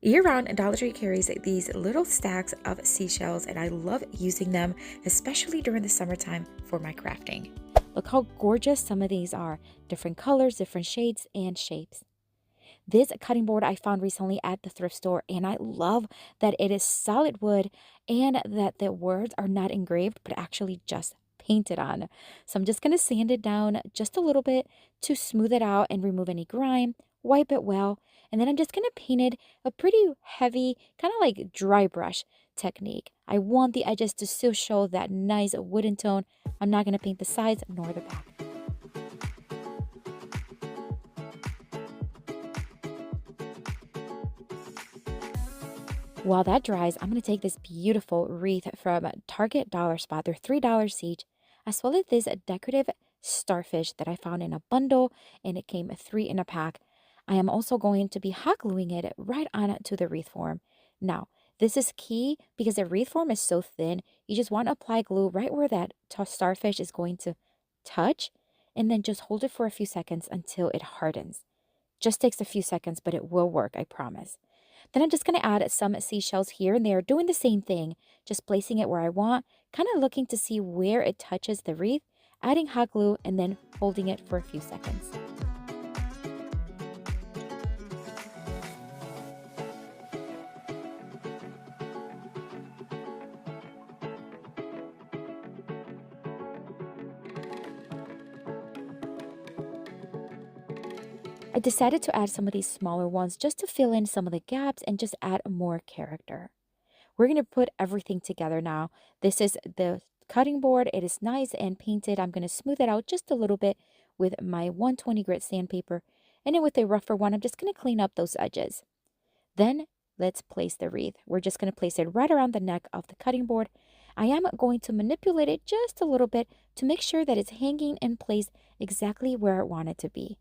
Year-round, Dollar Tree carries these little stacks of seashells, and I love using them, especially during the summertime for my crafting. Look how gorgeous some of these are. Different colors, different shades, and shapes. This cutting board I found recently at the thrift store, and I love that it is solid wood and that the words are not engraved, but actually just painted on. So I'm just going to sand it down just a little bit to smooth it out and remove any grime, wipe it well, and then I'm just going to paint it a pretty heavy, kind of like dry brush technique. I want the edges to still show that nice wooden tone. I'm not going to paint the sides nor the back. While that dries, I'm going to take this beautiful wreath from Target Dollar Spot. They're $3 each, as well as this decorative starfish that I found in a bundle, and it came 3 in a pack. I am also going to be hot gluing it right onto the wreath form. Now, this is key because the wreath form is so thin, you just want to apply glue right where that starfish is going to touch, and then just hold it for a few seconds until it hardens. Just takes a few seconds, but it will work, I promise. Then I'm just going to add some seashells here and there, doing the same thing, just placing it where I want, kind of looking to see where it touches the wreath, adding hot glue, and then holding it for a few seconds. I decided to add some of these smaller ones just to fill in some of the gaps and just add more character. We're going to put everything together now. This is the cutting board. It is nice and painted. I'm going to smooth it out just a little bit with my 120 grit sandpaper. And then with a rougher one, I'm just going to clean up those edges. Then let's place the wreath. We're just going to place it right around the neck of the cutting board. I am going to manipulate it just a little bit to make sure that it's hanging in place exactly where I want it to be.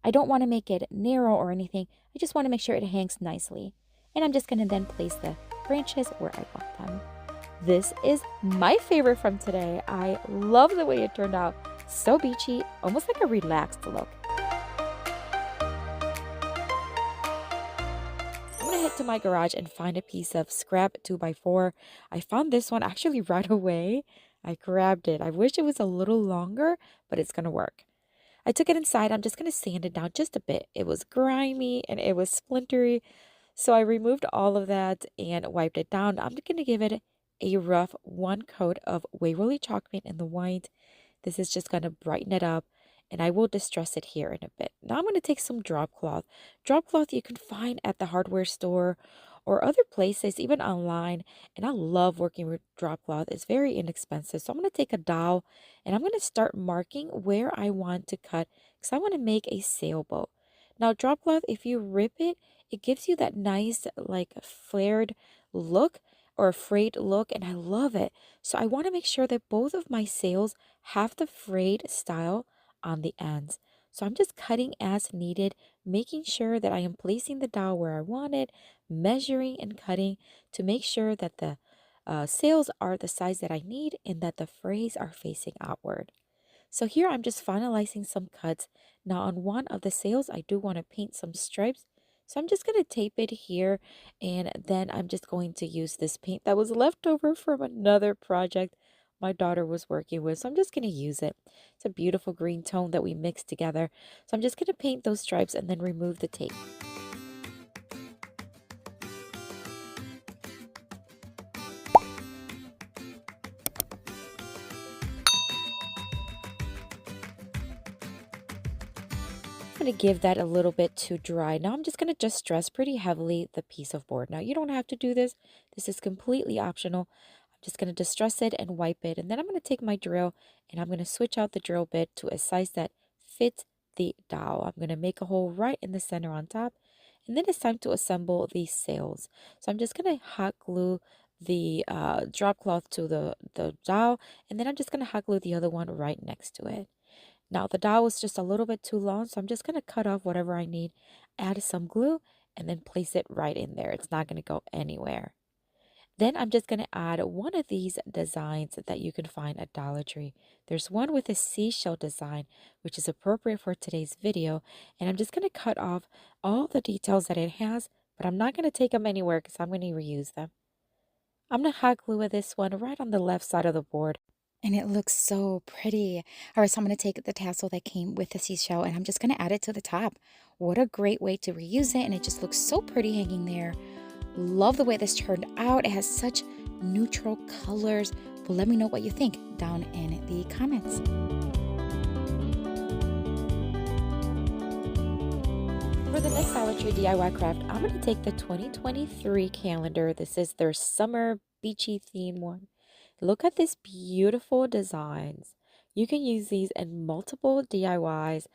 I don't want to make it narrow or anything. I just want to make sure it hangs nicely. And I'm just going to then place the branches where I want them. This is my favorite from today. I love the way it turned out. So beachy, almost like a relaxed look. I'm going to head to my garage and find a piece of scrap 2x4. I found this one actually right away. I grabbed it. I wish it was a little longer, but it's going to work. I took it inside. I'm just going to sand it down just a bit. It was grimy and it was splintery. So I removed all of that and wiped it down. I'm going to give it a rough 1 coat of Waverly chalk paint in the white. This is just going to brighten it up, and I will distress it here in a bit. Now I'm going to take some drop cloth. Drop cloth you can find at the hardware store or other places, even online. And I love working with drop cloth. It's very inexpensive. So I'm going to take a dowel and I'm going to start marking where I want to cut because I want to make a sailboat. Now drop cloth, if you rip it, it gives you that nice like flared look or a frayed look, and I love it. So I want to make sure that both of my sails have the frayed style on the ends. So I'm just cutting as needed, making sure that I am placing the dowel where I want it, measuring and cutting to make sure that the sails are the size that I need and that the frays are facing outward. So here I'm just finalizing some cuts. Now on one of the sails, I do want to paint some stripes. So I'm just going to tape it here, and then I'm just going to use this paint that was left over from another project my daughter was working with. So I'm just going to use it. It's a beautiful green tone that we mixed together. So I'm just going to paint those stripes and then remove the tape. I'm going to give that a little bit to dry. Now I'm just going to just stress pretty heavily the piece of board. Now you don't have to do this. This is completely optional. I'm just going to distress it and wipe it. And then I'm going to take my drill and I'm going to switch out the drill bit to a size that fits the dowel. I'm going to make a hole right in the center on top. And then it's time to assemble these sails. So I'm just going to hot glue the drop cloth to the dowel. And then I'm just going to hot glue the other one right next to it. Now the dowel is just a little bit too long, so I'm just going to cut off whatever I need, add some glue, and then place it right in there. It's not going to go anywhere. Then I'm just going to add one of these designs that you can find at Dollar Tree. There's one with a seashell design, which is appropriate for today's video, and I'm just going to cut off all the details that it has, but I'm not going to take them anywhere because I'm going to reuse them. I'm going to hot glue this one right on the left side of the board. And it looks so pretty. All right, so I'm going to take the tassel that came with the seashell and I'm just going to add it to the top. What a great way to reuse it, and it just looks so pretty hanging there. Love the way this turned out. It has such neutral colors. But let me know what you think down in the comments. For the next Dollar Tree DIY craft, I'm going to take the 2023 calendar. This is their summer beachy theme one. Look at these beautiful designs. You can use these in multiple DIYs.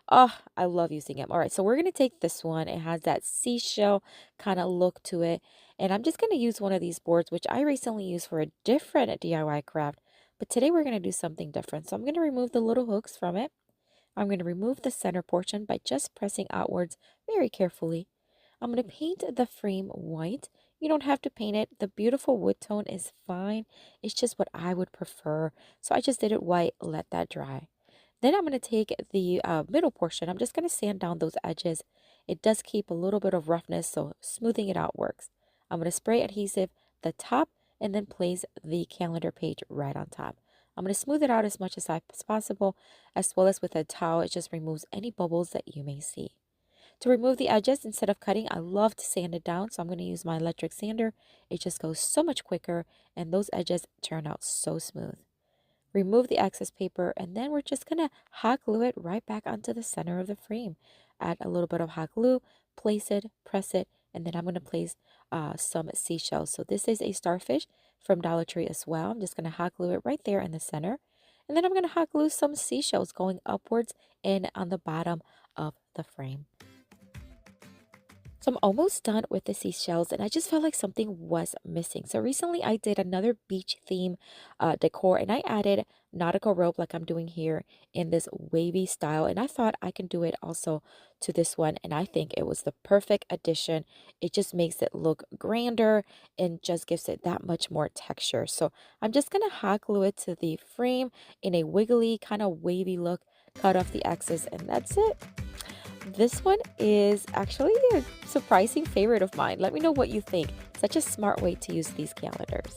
Oh, I love using them. All right, so we're going to take this one. It has that seashell kind of look to it. And I'm just going to use one of these boards, which I recently used for a different DIY craft. But today we're going to do something different. So I'm going to remove the little hooks from it. I'm going to remove the center portion by just pressing outwards very carefully. I'm going to paint the frame white. You don't have to paint it. The beautiful wood tone is fine. It's just what I would prefer. So I just did it white, let that dry. Then I'm going to take the middle portion. I'm just going to sand down those edges. It does keep a little bit of roughness, so smoothing it out works. I'm going to spray adhesive the top and then place the calendar page right on top. I'm going to smooth it out as much as possible, as well as with a towel. It just removes any bubbles that you may see. To remove the edges, instead of cutting, I love to sand it down, so I'm going to use my electric sander. It just goes so much quicker, and those edges turn out so smooth. Remove the excess paper, and then we're just going to hot glue it right back onto the center of the frame. Add a little bit of hot glue, place it, press it, and then I'm going to place some seashells. So this is a starfish from Dollar Tree as well. I'm just going to hot glue it right there in the center. And then I'm going to hot glue some seashells going upwards and on the bottom of the frame. So I'm almost done with the seashells, and I just felt like something was missing. So recently I did another beach theme decor, and I added nautical rope like I'm doing here in this wavy style. And I thought I can do it also to this one, and I think it was the perfect addition. It just makes it look grander and just gives it that much more texture. So I'm just going to hot glue it to the frame in a wiggly kind of wavy look, cut off the excess, and that's it. This one is actually a surprising favorite of mine. Let me know what you think. Such a smart way to use these calendars.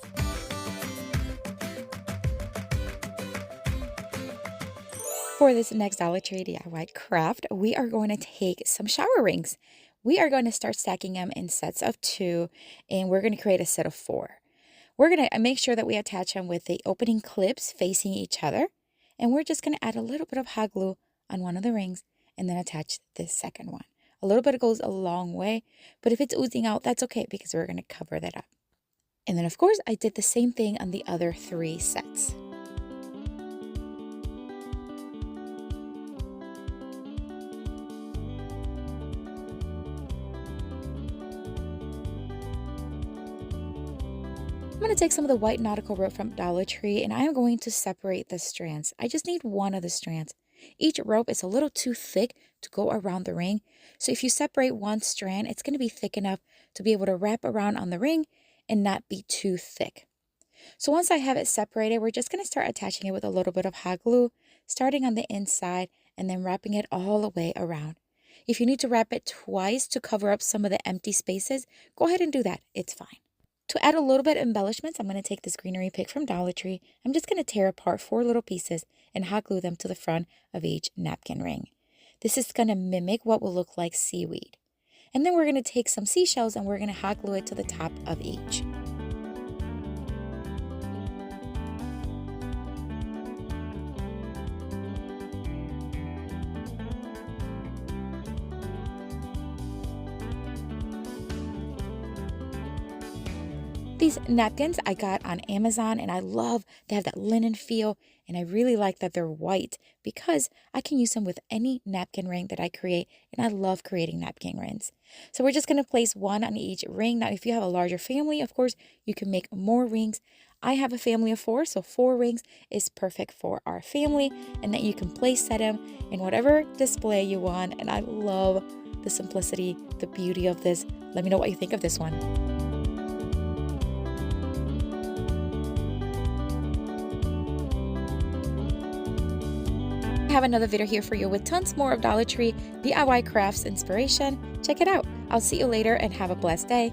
For this next Dollar Tree DIY craft, we are going to take some shower rings. We are going to start stacking them in sets of 2, and we're going to create a set of 4. We're going to make sure that we attach them with the opening clips facing each other, and we're just going to add a little bit of hot glue on one of the rings and then attach this second one. A little bit goes a long way, but if it's oozing out, that's okay because we're going to cover that up. And then, of course, I did the same thing on the other 3 sets. I'm going to take some of the white nautical rope from Dollar Tree, and I am going to separate the strands. I just need one of the strands. Each rope is a little too thick to go around the ring, so if you separate one strand, it's going to be thick enough to be able to wrap around on the ring and not be too thick. So once I have it separated, we're just going to start attaching it with a little bit of hot glue, starting on the inside and then wrapping it all the way around. If you need to wrap it twice to cover up some of the empty spaces, go ahead and do that. It's fine. To add a little bit of embellishments, I'm going to take this greenery pick from Dollar Tree. I'm just going to tear apart 4 little pieces and hot glue them to the front of each napkin ring. This is going to mimic what will look like seaweed. And then we're going to take some seashells and we're going to hot glue it to the top of each. These napkins I got on Amazon, and I love they have that linen feel, and I really like that they're white because I can use them with any napkin ring that I create, and I love creating napkin rings. So we're just going to place one on each ring. Now, if you have a larger family, of course, you can make more rings. I have a family of 4, so 4 rings is perfect for our family, and then you can place set them in whatever display you want, and I love the simplicity, the beauty of this. Let me know what you think of this one. I have another video here for you with tons more of Dollar Tree DIY crafts inspiration. Check it out. I'll see you later and have a blessed day.